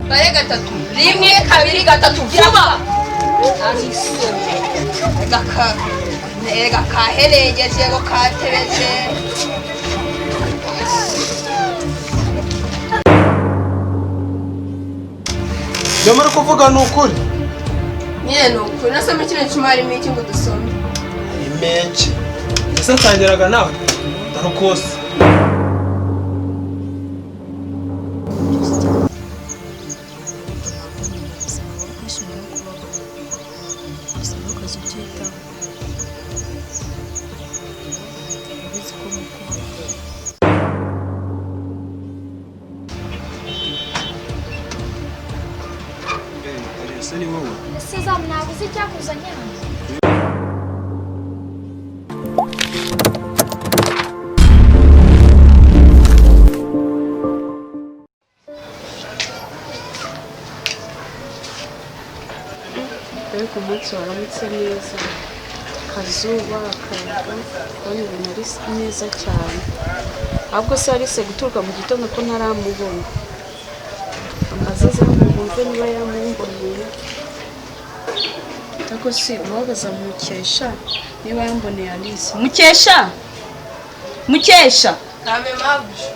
Bare gatatu. Rimwe kabiri gatatu vuba. Amiso. Ega kaheregeje ngo katebeje. Nyamara kuvuga nukuri. Nyene nukuri nasome kino cyumari miki ngo dusome. Imeke. Ese tangiraga nawe. Darukose. Sezam nabuze icyakuzanye hano. Ariko umunsi waramutse neza, akazuba akayaga ubona ibintu ari neza cyane. Ahubwo se Alice guturuka mu gitondo ko ntaramubona, amazize mumve niba yamumboneye. Tako si uwabaza Mukesha niba yamboneye Alice. Mukesha Kame mabuje.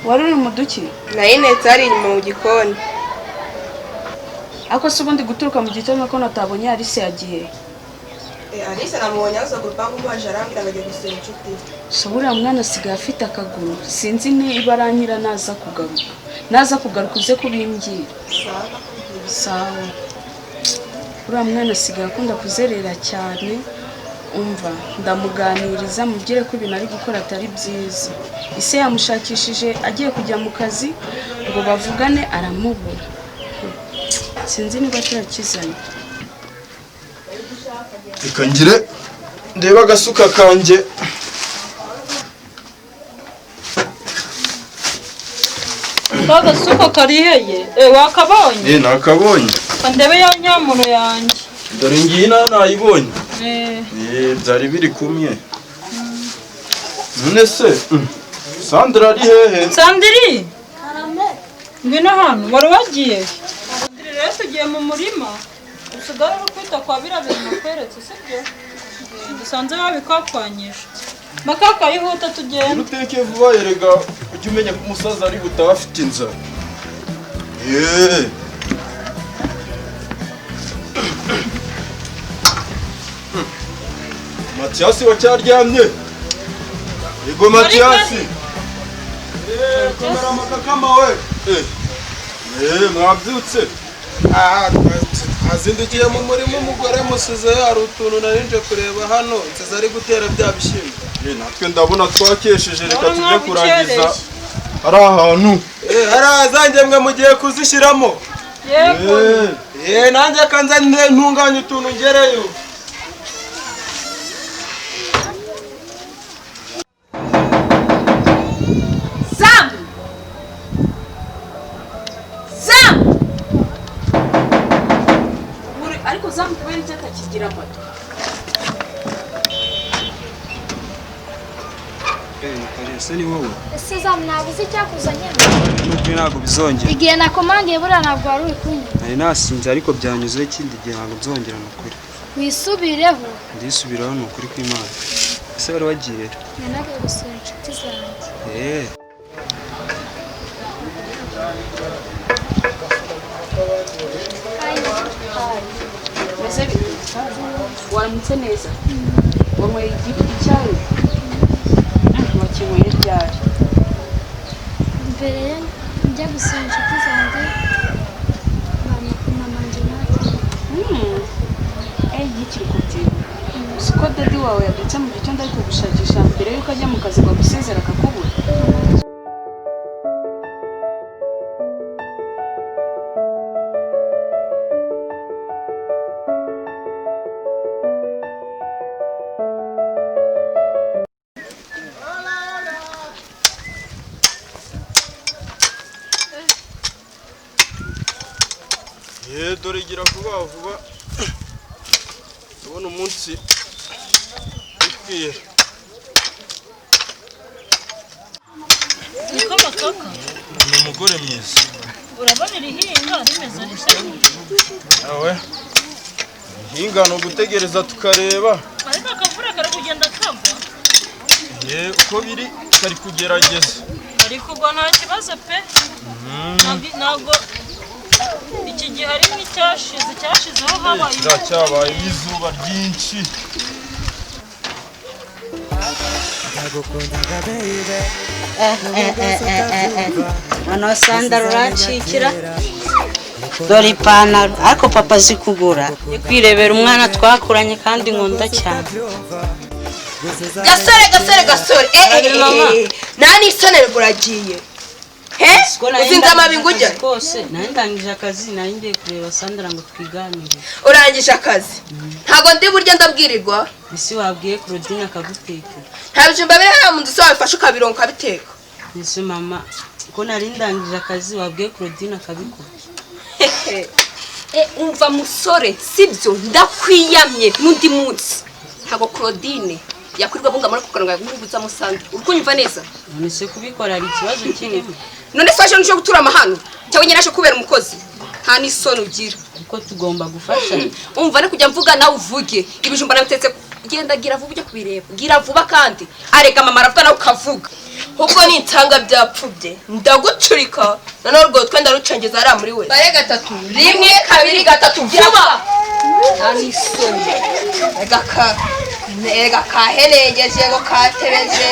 wari uri mu duki? Nayinetse ari inyuma mu gikoni. Ako se ubundi guturuka mu gitondo ko natabonye Alice yagiye. Alice namubonye aza ku rupangu rwaje arambwira ngo agiye gusura inshuti. So buriya mwana asigaye afite akaguru, sinzi niba aranyira naza kugaruka uze kubimbwira. Sawa. Buriya mwana asigaye akunda kuzerera cyane, umva ndamuganiriza mubwire ko ibintu ari gukora atari byiza. Ise yamushakishije agiye kujya mu kazi ngo bavugane aramubura. Sinzi niba turakizanye. Reka ngire ndeba agasuka kanjye. Agasuka kariheye wakabonye? Nakabonye. Ndebe ya nyamuro yanjye. Dore ngiyi nayibonye. Byari biri kumwe. None se Sandra ari hehe? Sandiri? Ngwino hano wari wagiye? Sandiri rero tugiye mu murima. Usigaye uri kwita kwa birabiri nakweretse sibyo? Dusanze babikakwanyisha. Makaka yihuta tugenda. Uteke vuba yerega ujye umenya ko umusaza ari gutaha afite inzara. Matiyasi wacyaryamye? Yego Matiyasi. Komera amakakama we. Mwabyutse? Azindukiye mu murima umugore musize hari utuntu narinje kureba hano nsize ari gutera bya bishyimbo. Natwe ndabona twakesheje reka tujye kurangiza ari ahantu. Harazanjye mwe mugiye kuzishyiramo. Yego. Nanjye kanza ntunganye utuntu ngereyo. Ariko zamukubera icyo atakigira amato. Ese ni wowe? Sezam nabuze icyakuzanye hano. Nukuri ntabwo bizongera. Igihe nakomangiye buriya ntabwo wari uri kumwe. Nari nasinze ariko byanyuzeho ikindi gihe ntabwo bizongera nukuri. Wisubireho. Ndisubiraho nukuri kw'Imana. Ese wari wagiye? Nanagiye gusura inshuti zanjye. Meze bite? Waramutse neza? Wanyweye icyayi? Wakinyweye ryari? Mbere njya gusura inshuti zanjye mama Jonathan. Yikiri kubyina. Siko dadi wawe yabyutse mu gitondo ari kugushakisha mbere yuko ajya mu kazi ngo agusezera akakubura. Dore gira vuba vuba. Ubona umunsi ukwiye. Niko makaka. ni umugore mwiza. urabona irihinga rimeze risa Awe ihinga ni ugutegereza tukareba. ariko akavura kari kugenda kagwa Uko biri kari kugerageza. ari kugwa nta kibazo pe ntabwo iki gihe ari nk'icyashizeho habaye kiracyabaye izuba ryinshi. Hano Sandra uracikira dore ipantaro ariko papa azi kugura kwirebera umwana twakuranye kandi nkunda cyane. gasore nani isonere uragiye uzinze amabingo ujya rwose nari ndangije akazi nari ngiye kureba Sandra ngo twiganire. urangije akazi ntago ndi burya ndabwirirwa isi wabwiye Claudine akaguteka nta bijumba biri hano mu nzu se wabifashe ukabironka ukabiteka ese mama ko nari ndangije akazi wabwiye Claudine akabikora. umva musore sibyo ndakwiyamye n'undi munsi ntago Claudine yakwirirwa bunga muri kukanwa guhuguza Sandra urikunyumva neza none se kubikora ari ikibazo kirimo none se waje nje gutura amahano cyangwa nyine naje kubera umukozi nta n'isoni ugira uko tugomba gufasha. umva ne kujya mvuga nawe uvuge ibijumba nabitetse genda gira vuba ujye kubireba gira vuba kandi areka mama aravuga nawe ukavuga ubwo ni intanga byapfubye ndagucurika none urwo twenda rucengeza ari muri we bare 3 rimwe 2 3 vuba nta n'isoni ega kaherengeje ngo katebeje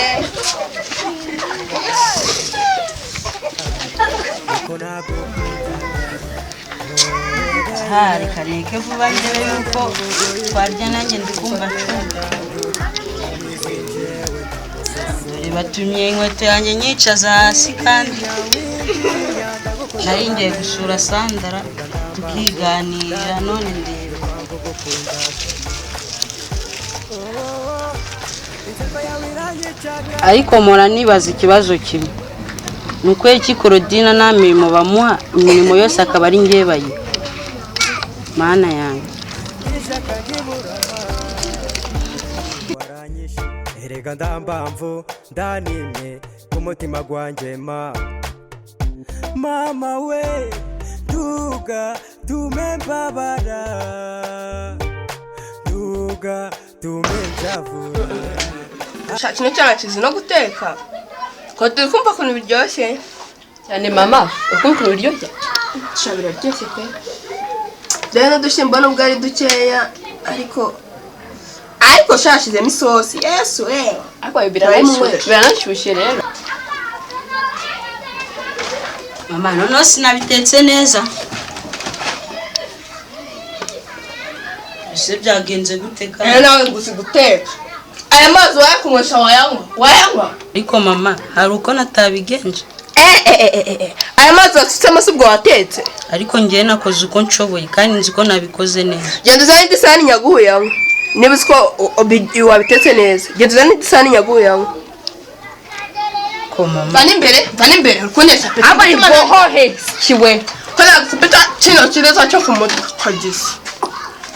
reka reke vuba ndebe yuko twarya nanjye ndikumva nshonje. dore batumye inkweto yanjye nyicaza hasi kandi nari ngiye gusura Sandra tukiganira none ndebe ariko mpora nibaza ikibazo kimwe ni uko iki Claudine nta mirimo bamuha imirimo yose akaba ari njye bayi mana yanjye. erega ndambamvu ndanimye kumutima gwanjye mama we duga tumembabara duga tumenjavura kino cyana kizi no guteka ko turi kumva kuntu biryoshye cyane mama ukumva ukuntu biryoshye shabira byose pe rero dushimba nubwo ari dukeya ariko shashizemo isosi yesu ariko biranashyushye rero mama none sinabitetse neza ese byagenze guteka nawe ngusi guteka aya mazi wayakunywesha wayanywa ariko mama hari uko natabigenje aya mazi wasitsemo si ubwo watetse ariko njye nakoze uko nshoboye kandi nzi ko nabikoze neza. genda uzane idisani nyaguhuyawe niba uzi ko wabitetse neza genda uzane idisani nyaguhuyawe ko mama vana imbere urikunesha peti aba ibohohe kiwe ko nagupeta kino kireza cyo ku mutwe kagisi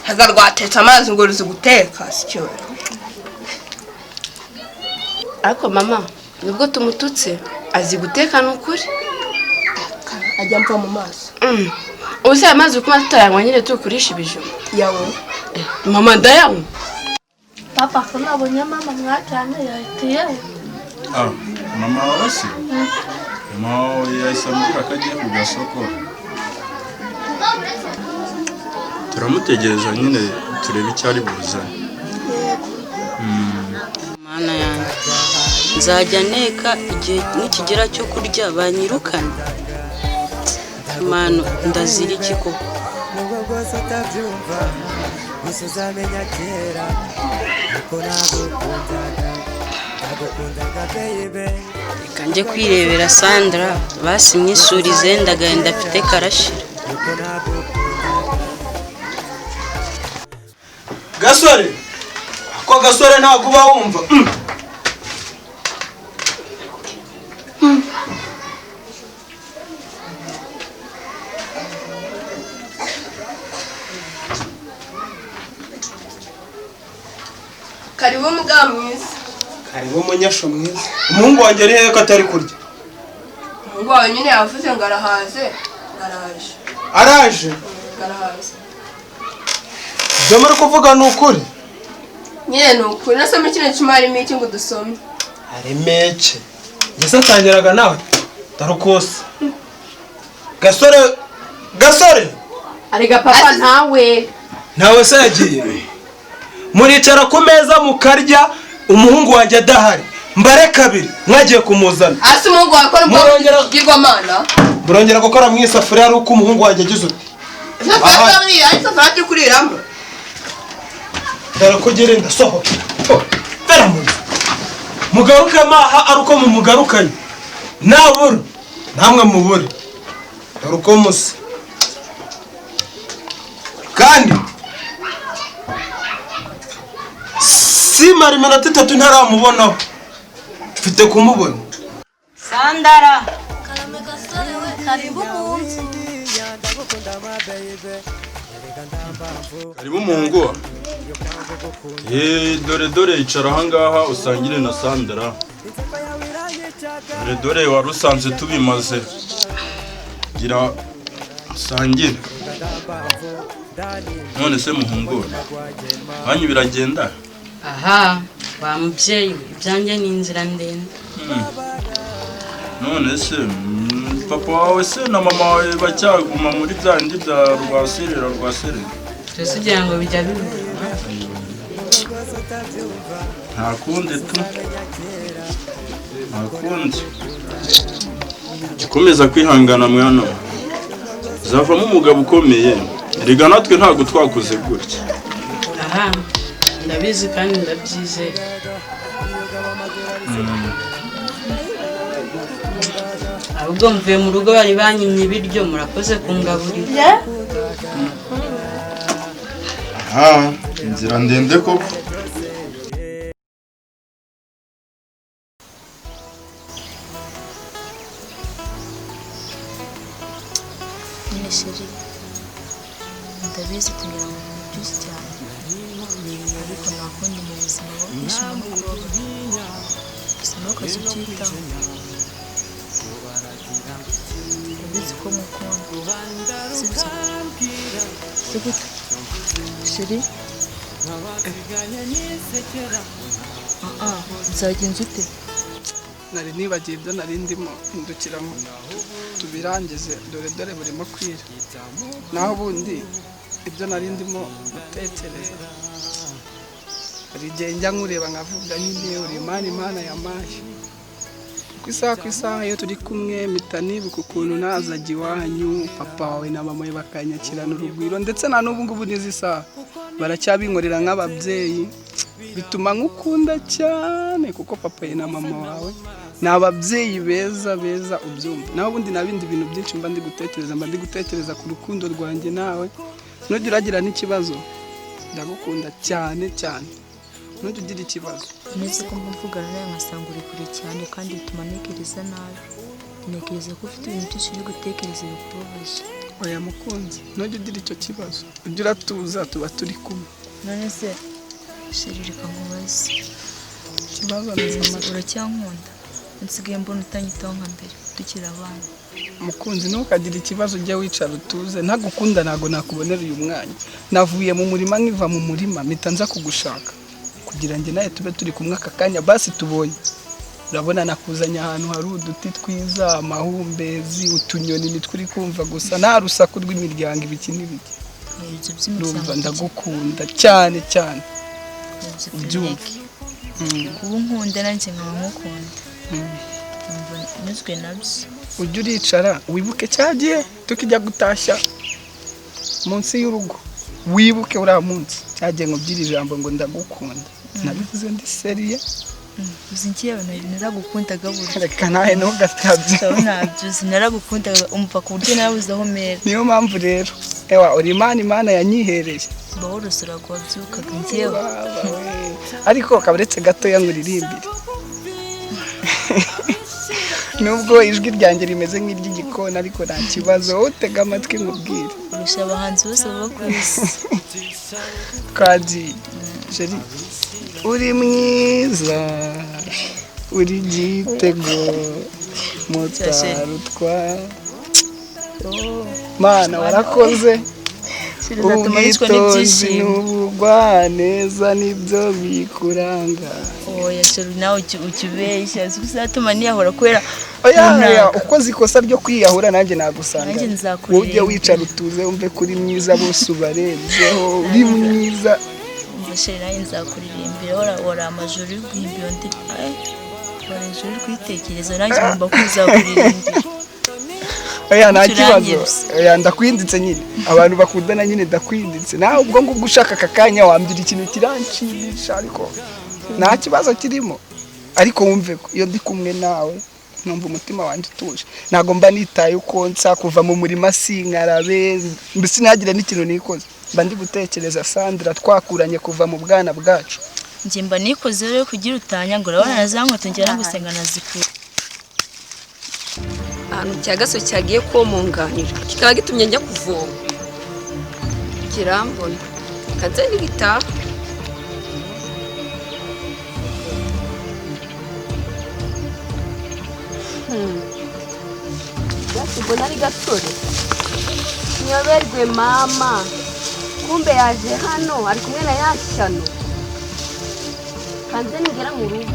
hega rwatetse amazi ngo ruzi guteka sikiwe ariko mama nubwo tumututse azi guteka n'ukuri ajya mva mu maso ubusa aya mazi ukuma tutayanywa nyine tukurisha ibijumba yawe mama ndayanywa Papa ko nabonye mama mwajyanye yahitiye Mama wawe se mama yahise amubwira ko agiye ku gasoko turamutegereza nyine turebe icyo ari buzane. mana yanjye nzajya nteka igihe nikigera cyo kurya banyirukana mano ndazira iki koko nubwo bwose utabyumva gusa uzamenya kera kuko nagukundaga baby reka njye kwirebera Sandra basi mwisurize ndagenda afite karashira gasore ako gasore ntabwo uba wumva karibu mugabo mwiza karibu umunyasho mwiza umuhungu wanjye ari hehe ko atari kurya ngo nyine yavuze ngo arahaze garaje araje garahaze ibyo muri kuvuga ni ukuri nyine ni ukuri nasome kino kimari miki ngo dusome ari meke ngese atangiraga nawe tarukose gasore arega papa ntawe se yagiye muricara ku meza mukarya umuhungu wanjye adahari mbare kabiri mwagiye kumuzana asi umuhungu wakora ubwirwamana murongera gukora mu isafuriya ari uko umuhungu wanjye agize uti isafuriya kuriramo dore ko ugenda sohoka dore mu nzu mugaruke amaha ari uko mumugarukanye nabura namwe mubure dore uko musa kandi simara iminota 3 ntaramubonaho mfite kumubona Sandara Karame gasore we karibu munsi. Karibu mungu. Dore icara ahangaha usangire na Sandra. Dore wari usanze tubimaze. Gira usangire. None se muhungu. Banyu biragenda? aha wa mubyeyi ibyanjye ni inzira ndende None se papa wawe se na mama wawe bacyaguma muri byandi bya rwaserera twese ugira ngo bijya biba nta kundi tu nta kundi gikomeza kwihangana mwana zavamo umugabo ukomeye rega natwe ntago twakoze gutya aha ndabizi kandi ndabyizeye ahubwo mvuye mu rugo bari banyimye ibiryo murakoze kungaburira aha inzira ndende koko Nishiri ndabizi kugira ngo byinshi cyane ariko nakundi mu buzima bwo kwishima no kubabara gusa ntukaze ubyitaho ndabizi ko mukunda sibyo shiri nzagenza ute nari nibagiye ibyo nari ndimo hindukira tubirangize dore burimo kwira naho ubundi ibyo nari ndimo gutekereza hari igihe njya nkureba nkavuga nyine uri imana yamaye ku isaha iyo turi kumwe mpita nibuka ukuntu nazajya iwanyu papa wawe na mama we bakanyakirana urugwiro ndetse na n'ubu ngubu n'izi saha baracyabinkorera nk'ababyeyi bituma nkukunda cyane kuko papa na mama wawe ni ababyeyi beza ubyumva naho ubundi nta bindi bintu byinshi mba ndi gutekereza ku rukundo rwanjye nawe nujya uragira n'ikibazo ndagukunda cyane nujya ugira ikibazo nzi ko mvugana nawe nkasanga uri kure cyane kandi bituma ntekereza nabi ntekereza ko ufite ibintu byinshi byo gutekereza bikubabaje oya mukunzi nujya ugira icyo kibazo ujya uratuza tuba turi kumwe none se shirika nkubaze ikibazo uracyankunda nsigaye mbona utanyitaho nka mbere tukiri abana mukunzi ntukagire ikibazo ujya wicara utuze ntagukunda ntago nakubonera uyu mwanya navuye mu murima nkiva mu murima mpita nza kugushaka kugira ngo nawe tube turi kumwe aka kanya basi tubonye urabona nakuzanye ahantu hari uduti twiza amahumbezi utunyoni nituri kumva gusa nta rusaku rw'imiryango ibiki n'ibiki urumva ndagukunda cyane ubyumva ubu nkunda nanjye nkaba nkukunda nizwe nabyo ujya uricara wibuke cyagiye tukijya gutashya munsi y'urugo wibuke uriya munsi cyagiye ngo byiri ijambo ngo ndagukunda nabivuze ndi seriye uzi ngiye naragukundaga burya reka nawe ntugatabye nabyuzi naragukundaga umva ku buryo nabuze aho mera niyo mpamvu rero uri imana yanyihereye baho urusura wabyukaga ngewe ariko kaburetse gatoya ngo uririmbire nubwo ijwi ryanjye rimeze nk'iry'igikona ariko nta kibazo wowe utega amatwi nkubwire urusha abahanzi bose baba ku isi twagiye jeri uri mwiza uri igitego mutarutwa mana warakoze ubwitonzi n'ubugwaneza nibyo bikuranga. Oya sheri nawe ukibeshya uzatuma niyahora kubera oya ukoze ikosa ryo kwiyahura nanjye nagusanga nanjye nzakurira ujye wicara utuze umve kuri mwiza bose ubarenzeho uri mwiza. sheri nawe nzakuririmbira ora amajoro y'uguhimbira ndi ora ijoro kwitekereza nanjye ngomba kuzakuririmbira. Oya nta kibazo, oya ndakwinditse nyine abantu bakundana nyine ndakwinditse nawe ubwo ngubwo ushaka akakanya wambira ikintu kiranshimisha ariko nta kibazo kirimo. Ariko wumve ko iyo ndi kumwe nawe numva umutima wanjye utuje, ntago mba nitaye uko nsa kuva mu murima sinkarabe mbese ntagire n'ikintu nikoze, mba ndi gutekereza Sandra twakuranye kuva mu bwana bwacu. Njye mba nikoze rero kugira utanya ngo urabona nazankweto njyana gusenga nazikura. Ahantu cyagaso cyagiye komunganira kikaba gitumye njya kuvoma kirambona kaze n'igitaha. Mbona ari gasore nyoberwe mama, kumbe yaje hano ari kumwe na yashyano. Kanze nigera mu rugo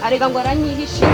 arega ngo aranyihishe